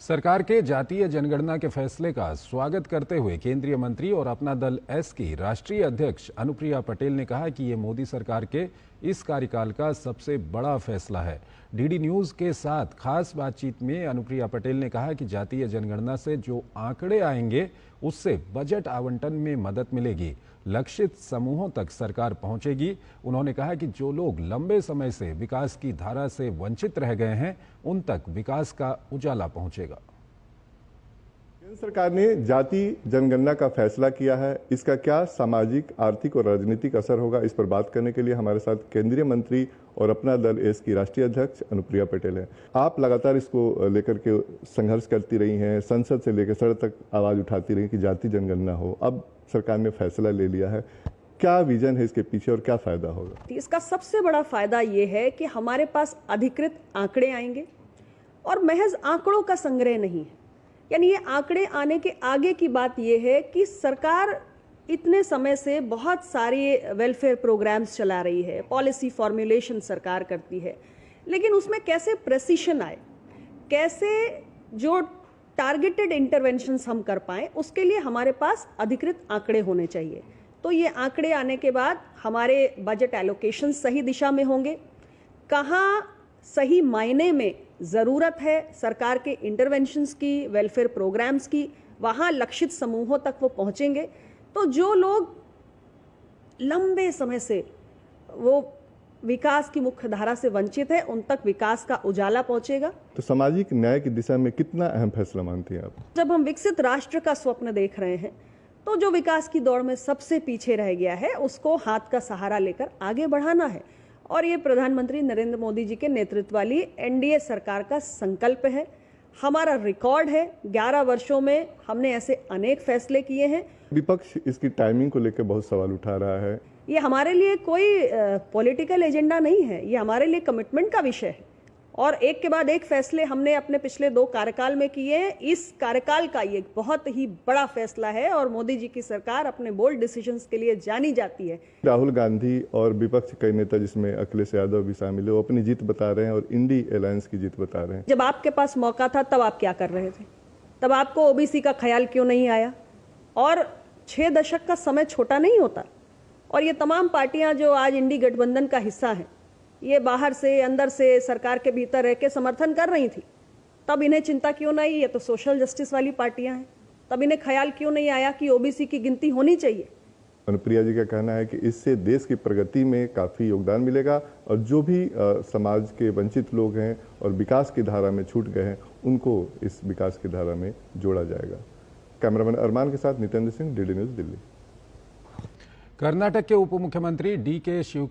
सरकार के जातीय जनगणना के फैसले का स्वागत करते हुए केंद्रीय मंत्री और अपना दल एस की राष्ट्रीय अध्यक्ष अनुप्रिया पटेल ने कहा कि ये मोदी सरकार के इस कार्यकाल का सबसे बड़ा फैसला है। डीडी न्यूज के साथ खास बातचीत में अनुप्रिया पटेल ने कहा कि जातीय जनगणना से जो आंकड़े आएंगे उससे बजट आवंटन में मदद मिलेगी, लक्षित समूहों तक सरकार पहुंचेगी। उन्होंने कहा कि जो लोग लंबे समय से विकास की धारा से वंचित रह गए हैं उन तक विकास का उजाला पहुंचेगा। केंद्र सरकार ने जाति जनगणना का फैसला किया है, इसका क्या सामाजिक, आर्थिक और राजनीतिक असर होगा, इस पर बात करने के लिए हमारे साथ केंद्रीय मंत्री और अपना दल एस की राष्ट्रीय अध्यक्ष अनुप्रिया पटेल हैं। आप लगातार इसको लेकर के संघर्ष करती रही हैं, संसद से लेकर सड़क तक आवाज उठाती रही कि जाति जनगणना हो। अब सरकार ने फैसला ले लिया है, क्या विजन है इसके पीछे और क्या फायदा होगा? इसका सबसे बड़ा फायदा ये है कि हमारे पास अधिकृत आंकड़े आएंगे और महज आंकड़ों का संग्रह नहीं है। यानी ये आंकड़े आने के आगे की बात ये है कि सरकार इतने समय से बहुत सारे वेलफेयर प्रोग्राम्स चला रही है, पॉलिसी फॉर्मुलेशन सरकार करती है, लेकिन उसमें कैसे प्रेसिशन आए, कैसे जो टारगेटेड इंटरवेंशंस हम कर पाएं, उसके लिए हमारे पास अधिकृत आंकड़े होने चाहिए। तो ये आंकड़े आने के बाद हमारे बजट एलोकेशन सही दिशा में होंगे, कहाँ सही मायने में ज़रूरत है सरकार के इंटरवेंशंस की, वेलफेयर प्रोग्राम्स की, वहाँ लक्षित समूहों तक वो पहुँचेंगे। तो जो लोग लंबे समय से वो विकास की मुख्य धारा से वंचित है उन तक विकास का उजाला पहुंचेगा। तो सामाजिक न्याय की दिशा में कितना अहम फैसला मानती हैं आप? जब हम विकसित राष्ट्र का स्वप्न देख रहे हैं तो जो विकास की दौड़ में सबसे पीछे रह गया है उसको हाथ का सहारा लेकर आगे बढ़ाना है, और ये प्रधानमंत्री नरेंद्र मोदी जी के नेतृत्व वाली एनडीए सरकार का संकल्प है। हमारा रिकॉर्ड है, 11 वर्षों में हमने ऐसे अनेक फैसले किए हैं। विपक्ष इसकी टाइमिंग को लेकर बहुत सवाल उठा रहा है। ये हमारे लिए कोई पॉलिटिकल एजेंडा नहीं है, ये हमारे लिए कमिटमेंट का विषय है, और एक के बाद एक फैसले हमने अपने पिछले 2 कार्यकाल में किए हैं। इस कार्यकाल का ये बहुत ही बड़ा फैसला है और मोदी जी की सरकार अपने बोल्ड डिसीजंस के लिए जानी जाती है। राहुल गांधी और विपक्ष कई नेता जिसमें अखिलेश यादव भी शामिल है, वो अपनी जीत बता रहे हैं और इंडी अलायंस की जीत बता रहे हैं। जब आपके पास मौका था तब आप क्या कर रहे थे? तब आपको ओबीसी का ख्याल क्यों नहीं आया? और 6 दशक का समय छोटा नहीं होता, और ये तमाम पार्टियां जो आज इंडी गठबंधन का हिस्सा हैं, ये बाहर से अंदर से सरकार के भीतर रह के समर्थन कर रही थी, तब इन्हें चिंता क्यों नहीं? ये तो सोशल जस्टिस वाली पार्टियां हैं, तब इन्हें ख्याल क्यों नहीं आया कि ओबीसी की गिनती होनी चाहिए? अनुप्रिया जी का कहना है कि इससे देश की प्रगति में काफ़ी योगदान मिलेगा और जो भी समाज के वंचित लोग हैं और विकास की धारा में छूट गए हैं उनको इस विकास की धारा में जोड़ा जाएगा। कैमरामैन अरमान के साथ नितेंद्र सिंह, डीडी न्यूज़, दिल्ली। कर्नाटक के उप मुख्यमंत्री डी के शिवकुमार